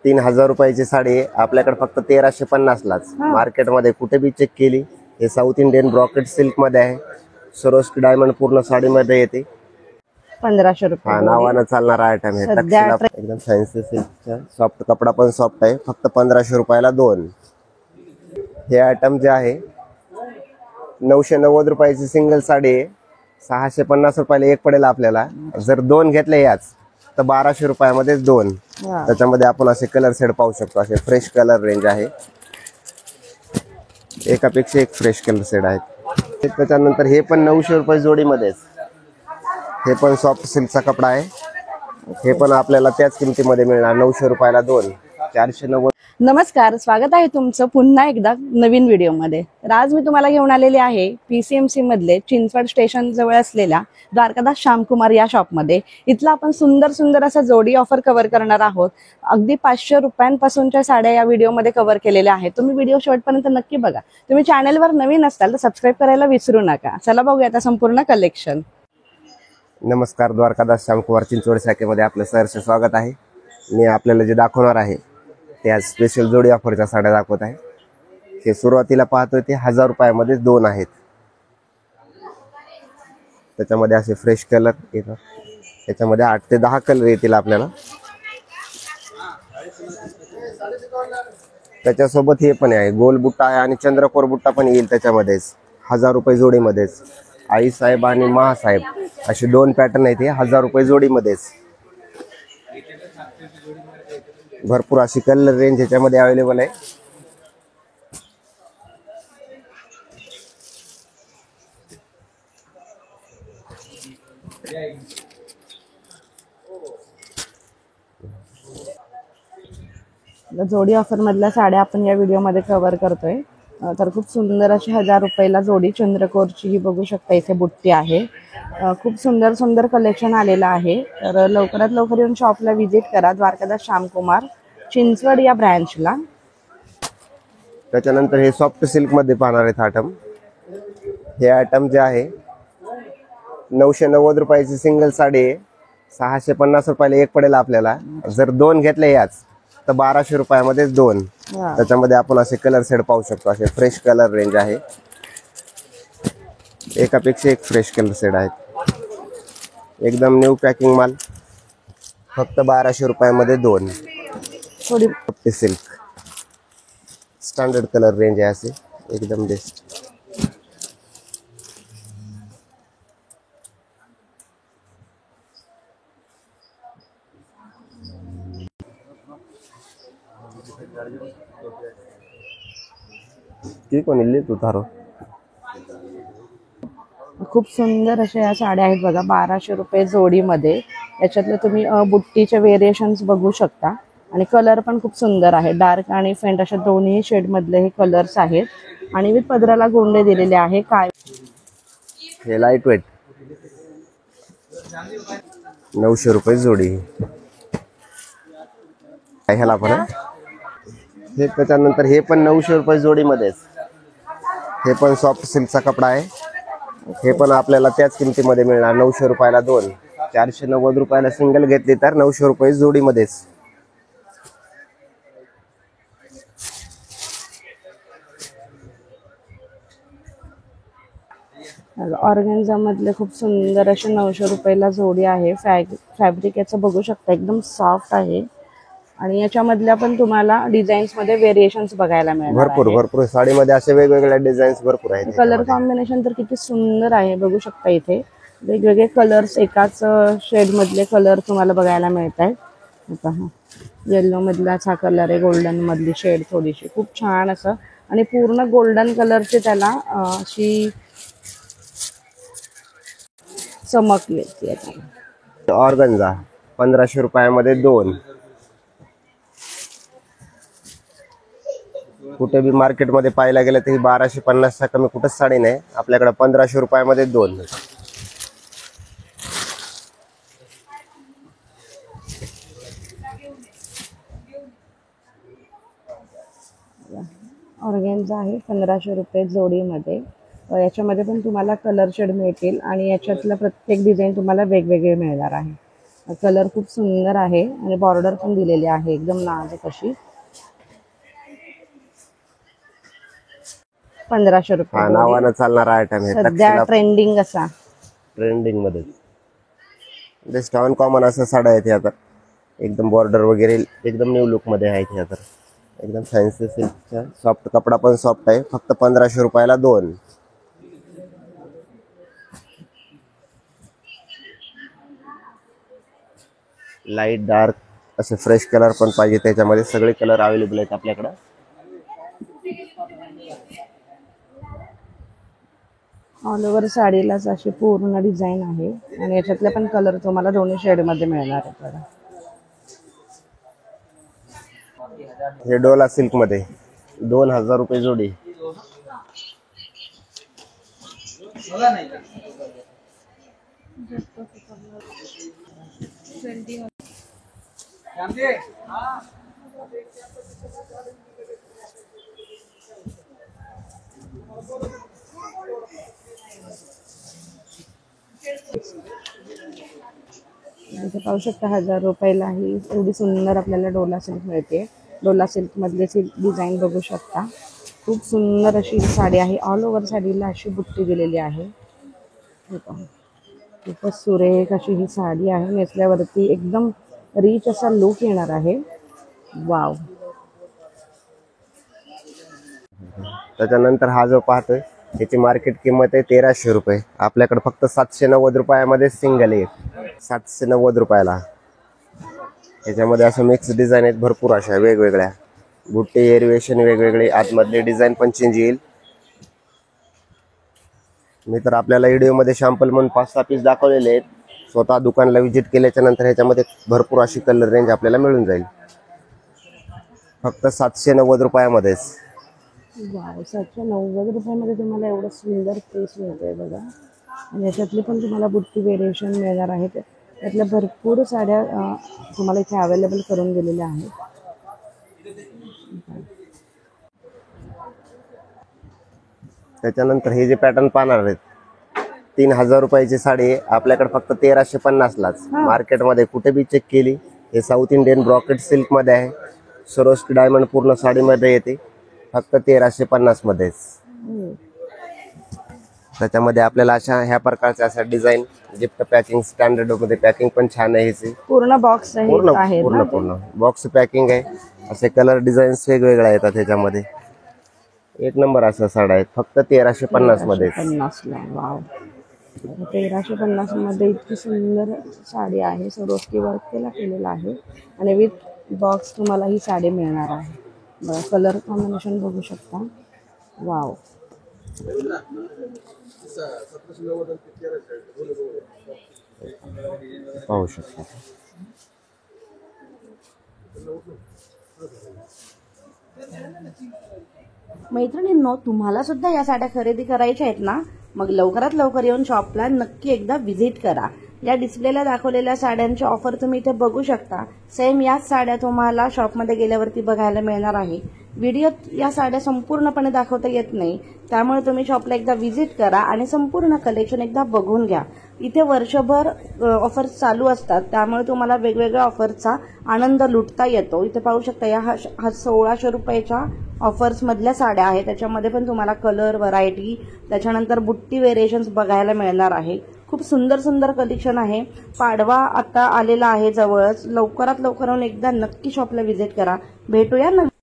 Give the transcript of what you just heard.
3000 रुपयाची साडी आपल्याकडे फक्त 1350लाच. मार्केटमध्ये कुठे बी चेक केली. हे साऊथ इंडियन ब्रॉकेट सिल्क मध्ये आहे. सरोस्की डायमंड पूर्ण साडीमध्ये येते. 1500 रुपये. हा, नावानं चालणारा आयटम आहे. एकदम फॅन्सी सिल्कचा सॉफ्ट कपडा पण सॉफ्ट आहे. फक्त 1500 रुपयाला 2. हे आयटम जे आहे 990 रुपयाची सिंगल साडी आहे. 650 रुपयाला एक पडेल आपल्याला. जर 2 घेतले याच तर 1200 रुपयामध्ये 2. त्याच्यामध्ये आपण असे कलर सेट पाहू शकतो. असे फ्रेश कलर रेंज आहे. एकापेक्षा एक फ्रेश कलर सेट आहेत. त्याच्यानंतर हे पण 900 रुपये जोडीमध्येच. हे पण सॉफ्ट सिल्कचा कपडा आहे. हे पण आपल्याला त्याच किमतीमध्ये मिळणार. 900 रुपयाला 2. 490. नमस्कार, स्वागत आहे तुमचं पुन्हा एकदा नवीन व्हिडिओमध्ये. तर आज मी तुम्हाला घेऊन आलेले आहे PCMC मधले चिंचवड स्टेशन जवळ असलेल्या द्वारकादास श्यामकुमार या शॉपमध्ये. इथला आपण सुंदर असा जोडी ऑफर कव्हर करणार आहोत. अगदी 500 रुपयांपासूनच्या साड्या या व्हिडिओमध्ये कव्हर केलेल्या आहेत. तुम्ही व्हिडिओ शेवटपर्यंत नक्की बघा. तुम्ही चॅनलवर नवीन असाल तर सबस्क्राईब करायला विसरू नका. चला बघूया आता संपूर्ण कलेक्शन. नमस्कार, द्वारकादास श्यामकुमार चिंचवड शाखेमध्ये आपलं सहर्ष स्वागत आहे. मी आपल्याला जे दाखवणार आहे ते आज स्पेशल जोडी ऑफरच्या साड्या दाखवत आहे. हे सुरुवातीला पाहतोय ते 1000 रुपयामध्ये 2 आहेत. त्याच्यामध्ये असे फ्रेश कलर येतात. त्याच्यामध्ये 8 ते 10 कलर येतील आपल्याला. त्याच्यासोबत हे पण आहे, गोल बुट्टा आहे आणि चंद्रकोर बुट्टा पण येईल त्याच्यामध्येच. 1000 रुपये जोडीमध्येच. आई साहेब आणि महासाहेब असे 2 पॅटर्न आहेत. 1000 रुपये जोडीमध्येच. भरपूर अशी कलर रेंज ह्याच्यामध्ये अवेलेबल आहे. जोडी ऑफर मधल्या साड्या आपण या व्हिडिओमध्ये कव्हर करतोय. तर खूप सुंदर अशी 1000 रुपयाला जोडी चंद्रकोरची ही बघू शकता. इथे बुट्टी आहे. खूप सुंदर कलेक्शन आलेलं आहे. तर लवकरात लवकर येऊन शॉपला व्हिजिट करा. द्वारकादास श्यामकुमार चिंचवड या ब्रँचला. त्याच्यानंतर हे सॉफ्ट सिल्क मध्ये पाहणार आहेत आयटम. हे आयटम जे आहे 990 रुपयाची सिंगल साडी आहे. 650 रुपयाला एक पडेल आपल्याला. जर 2 घेतले याच तर 1200 रुपयामध्ये 2. त्याच्यामध्ये आपण असे कलर सेट पाहू शकतो. असे फ्रेश कलर रेंज आहे. एकापेक्षा एक फ्रेश कलर सेट आहेत. एकदम न्यू पॅकिंग माल. फक्त 1200 रुपयामध्ये 2. थोडी सिल्क स्टँडर्ड कलर रेंज आहे. असे एकदम बेस्ट. तू थारो. खूप सुंदर अशा या साड्या आहेत बघा. 1200 रुपये जोडीमध्ये. याच्यातले तुम्ही बुट्टीचे व्हेरिएशन्स बघू शकता. आणि कलर पण खूप सुंदर आहे. डार्क आणि फेंट अशा दोन्ही शेड मधले हे कलर्स आहेत. आणि विथ पदराला गोंडे दिलेले आहे. काय हे लाईट वेट 900 रुपये जोडी. ह्याला पण हे. त्याच्यानंतर हे पण 900 रुपये जोडीमध्येच. हे पण सॉफ्ट सिल्कचा कपडा आहे. हे पण आपल्याला त्याच किमतीमध्ये मिळणार. 900 रुपयाला 2. 490 रुपयाला सिंगल घेतली तर 900 रुपये जोडीमध्येच. ऑर्गेन्झा मधले खूप सुंदर असे 900 रुपयाला जोडी आहे. फॅब्रिक याचं बघू शकता एकदम सॉफ्ट आहे. आणि याच्यामधल्या पण तुम्हाला डिझाईन्स मध्ये व्हेरिएशन्स बघायला मिळणार. भरपूर साडीमध्ये असे वेगवेगळ्या डिझाईन्स भरपूर आहेत. कलर कॉम्बिनेशन तर किती सुंदर आहे बघू शकता. इथे वेगवेगळे कलर्स एकाच शेड मधले कलर तुम्हाला बघायला मिळत आहेत. येलो मधलाच हा कलर आहे. गोल्डन मधली शेड थोडीशी खूप छान असं. आणि पूर्ण गोल्डन कलरची त्याला अशी चमक येते. ऑर्गेन्झा 1500 रुपयामध्ये 2. कुठे बी मार्केटमध्ये पाहायला गेलं तरी 1250च्या कमी कुठंच साडी नाही. आपल्याकडे 1500 रुपयामध्ये 2. ऑर्गेन्झा आहे 1500 रुपये जोडीमध्ये. याच्यामध्ये पण तुम्हाला कलर शेड मिळतील. आणि याच्यातलं प्रत्येक डिझाईन तुम्हाला वेगवेगळे मिळणार आहे. कलर खूप सुंदर आहे आणि बॉर्डर पण दिलेली आहे एकदम नाजूक अशी. 1500 हा रुपये जोडी. नावानं चालणारा आयटम आहे. सध्या ट्रेंडिंग असा ट्रेंडिंग मध्ये बेस्ट अनकॉमन असं साड्या आहेत ह्या. तर एकदम बॉर्डर वगैरे एकदम न्यू लुक मध्ये आहेत ह्या. तर एकदम फॅन्सी सिल्कच्या सॉफ्ट, कपडा पण सॉफ्ट आहे. फक्त 1500 रुपयाला 2. लाईट डार्क असे फ्रेश कलर पण पाहिजे त्याच्यामध्ये, सगळे कलर अवेलेबल आहेत आपल्याकडे. ऑल ओव्हर साडीलाच अशी पूर्ण डिझाईन आहे आणि याच्यातले पण कलर तुम्हाला दोन्ही शेड मध्ये मिळणार आहे. बघा हे डोला सिल्क मध्ये 2000 रुपये जोडी. इथे पाहू शकता 1000 रुपयाला ही एवढी सुंदर आपल्याला डोला सिल्क मिळते. डोला सिल्क मधले डिझाईन बघू शकता. खूप सुंदर अशी साडी आहे. ऑल ओव्हर साडीला अशी बुट्टी दिलेली आहे. हे पहा खूपच सुरेख अशी ही साडी आहे. नेसल्यावरती एकदम रिच असा लुक येणार आहे. वाव. त्याच्यानंतर हा जो पाहतोय त्याची मार्केट किंमत आहे 1300 रुपये. आपल्याकडे फक्त 790 रुपयामध्ये सिंगल आहे. 790 रुपयाला. याच्यामध्ये असं मिक्स डिझाईन आहेत भरपूर अशा वेगवेगळ्या. बुट्टे एरिवेशन वेगवेगळे, आतमधले डिझाईन पण चेंज येईल. मी तर आपल्याला व्हिडिओमध्ये सॅम्पल म्हणून 5-6 पीस दाखवलेले आहेत. स्वतः दुकानला व्हिजिट केल्याच्या नंतर ह्याच्यामध्ये भरपूर अशी कलर रेंज आपल्याला मिळून जाईल. फक्त 790 रुपयामध्येच. वाव. 790 रुपयामध्ये तुम्हाला एवढं सुंदर पीस मिळतंय बघा. आणि याच्यातले पण तुम्हाला बुट्टी व्हेरिएशन मिळणार आहे. त्यातल्या भरपूर साड्या तुम्हाला इथे अवेलेबल करून दिलेल्या आहेत. त्याच्यानंतर हे जे पॅटर्न पाहणार आहेत 3000 रुपयाची साडी आहे. आपल्याकडे फक्त 1350 लाच. मार्केटमध्ये कुठे बी चेक केली हे साऊथ इंडियन ब्रॉकेट सिल्क मध्ये आहे. सरोस्की डायमंड पूर्ण साडीमध्ये येते. फक्त 1350 मध्येच. त्याच्यामध्ये आपल्याला अशा ह्या प्रकारच्या अशा डिझाईन, गिफ्ट पॅकिंग स्टँडर्ड मध्ये पॅकिंग पण छान आहे. ह्याची पूर्ण बॉक्स आहे. पूर्ण बॉक्स पॅकिंग आहे. असे कलर डिझाईन्स वेगवेगळ्या येतात ह्याच्यामध्ये. एक नंबर अशा साड्या आहेत. फक्त 1350 मध्ये. 1350 मध्ये इतकी सुंदर साडी आहे. सरोस्की वर्क केलेला आहे आणि विथ बॉक्स तुम्हाला ही साडी मिळणार आहे. बघा कलर कॉम्बिनेशन बघू शकता. वाव. पाहू शकता. मैत्रिणींनो, तुम्हाला सुद्धा या साड्या खरेदी करायच्या आहेत ना? मग लवकरात लवकर येऊन शॉपला नक्की एकदा व्हिजिट करा. या डिस्प्लेला दाखवलेल्या साड्यांची ऑफर तुम्ही इथे बघू शकता. सेम याच साड्या तुम्हाला शॉपमध्ये गेल्यावरती बघायला मिळणार आहे. व्हिडिओत या साड्या संपूर्णपणे दाखवता येत नाही, त्यामुळे तुम्ही शॉपला एकदा व्हिजिट करा आणि संपूर्ण कलेक्शन एकदा बघून घ्या. इथे वर्षभर ऑफर्स चालू असतात, त्यामुळे तुम्हाला वेगवेगळ्या ऑफरचा आनंद लुटता येतो. इथे पाहू शकता या 1600 रुपयाच्या ऑफर्स मधल्या साड्या आहेत. त्याच्यामध्ये पण तुम्हाला कलर व्हरायटी, त्याच्यानंतर बुट्टी व्हेरिएशन्स बघायला मिळणार आहे. खूप सुंदर सुंदर कलेक्शन आहे. पाडवा आता आलेला आहे जवळच. लवकरात लवकर एकदा नक्की शॉपला व्हिजिट करा. भेटूया ना.